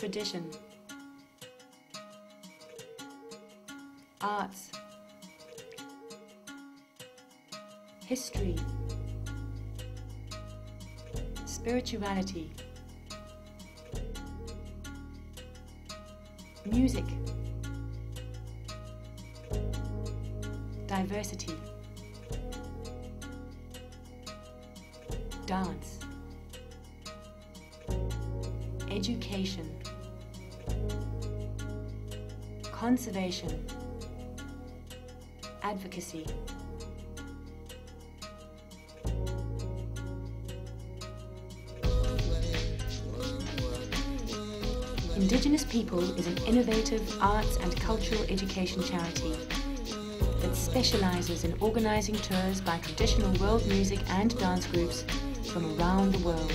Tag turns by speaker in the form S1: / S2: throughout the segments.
S1: Tradition, arts, history, spirituality, music, diversity, dance, education, conservation, advocacy. Indigenous People is an innovative arts and cultural education charity that specializes in organizing tours by traditional world music and dance groups from around the world.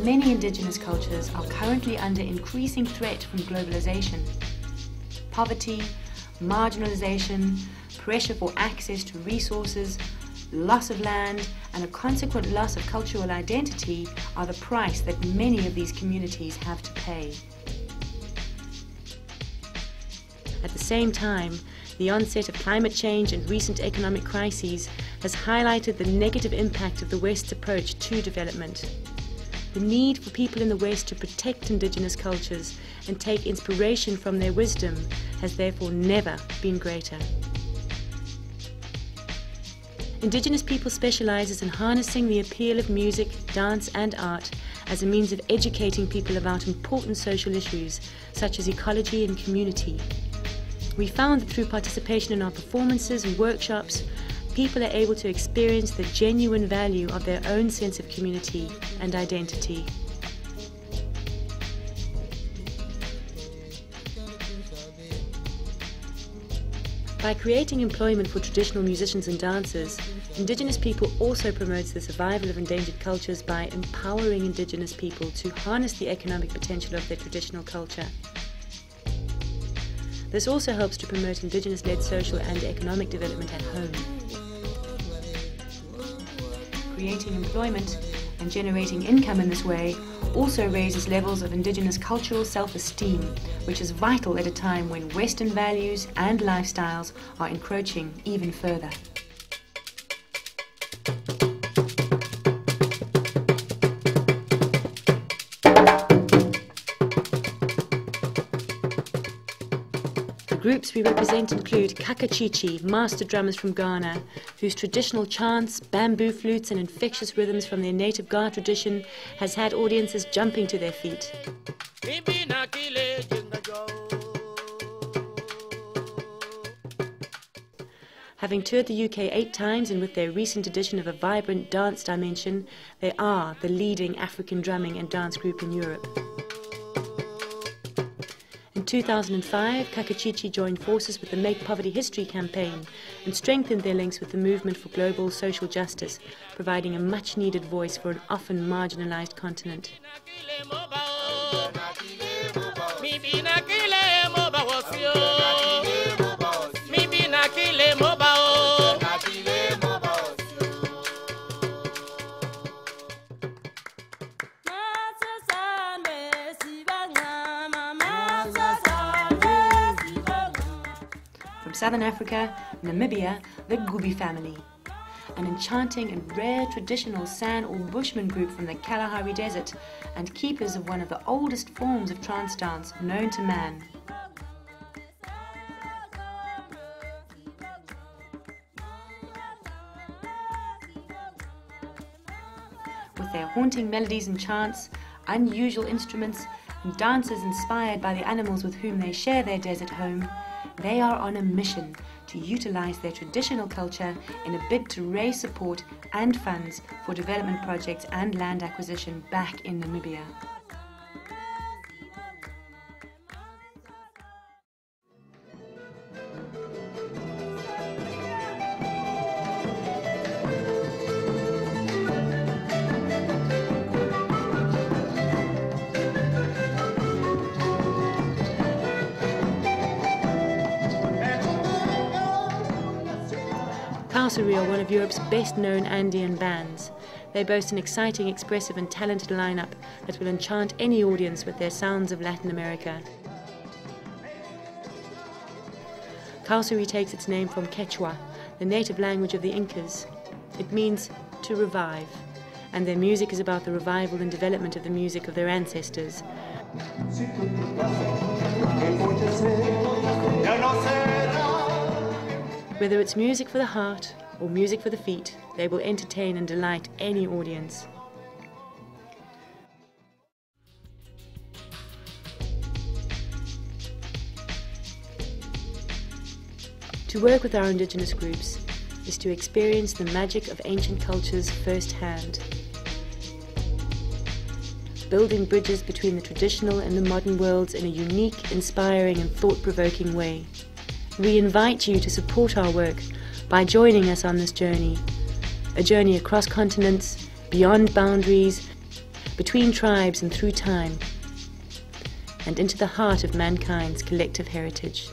S1: Many indigenous cultures are currently under increasing threat from globalization. Poverty, marginalization, pressure for access to resources, loss of land, and a consequent loss of cultural identity are the price that many of these communities have to pay. At the same time, the onset of climate change and recent economic crises has highlighted the negative impact of the West's approach to development. The need for people in the West to protect indigenous cultures and take inspiration from their wisdom has therefore never been greater. Indigenous People specializes in harnessing the appeal of music, dance and art as a means of educating people about important social issues such as ecology and community. We found that through participation in our performances and workshops, people are able to experience the genuine value of their own sense of community and identity. By creating employment for traditional musicians and dancers, Indigenous People also promotes the survival of endangered cultures by empowering Indigenous people to harness the economic potential of their traditional culture. This also helps to promote Indigenous-led social and economic development at home. Creating employment and generating income in this way also raises levels of Indigenous cultural self-esteem, which is vital at a time when Western values and lifestyles are encroaching even further. The groups we represent include Kakachichi, master drummers from Ghana, whose traditional chants, bamboo flutes and infectious rhythms from their native Ga tradition has had audiences jumping to their feet. Having toured the UK 8 times and with their recent addition of a vibrant dance dimension, they are the leading African drumming and dance group in Europe. In 2005, Kakachichi joined forces with the Make Poverty History campaign and strengthened their links with the movement for global social justice, providing a much-needed voice for an often marginalized continent. From Southern Africa, Namibia, the Gubi family. An enchanting and rare traditional San or Bushman group from the Kalahari Desert and keepers of one of the oldest forms of trance dance known to man. With their haunting melodies and chants, unusual instruments, and dances inspired by the animals with whom they share their desert home, they are on a mission to utilize their traditional culture in a bid to raise support and funds for development projects and land acquisition back in Namibia. Advocacy are one of Europe's best-known Andean bands. They boast an exciting, expressive and talented lineup that will enchant any audience with their sounds of Latin America. Advocacy takes its name from Quechua, the native language of the Incas. It means to revive, and their music is about the revival and development of the music of their ancestors. Whether it's music for the heart or music for the feet, they will entertain and delight any audience. To work with our Indigenous groups is to experience the magic of ancient cultures firsthand, building bridges between the traditional and the modern worlds in a unique, inspiring and thought-provoking way. We invite you to support our work by joining us on this journey, a journey across continents, beyond boundaries, between tribes and through time, and into the heart of mankind's collective heritage.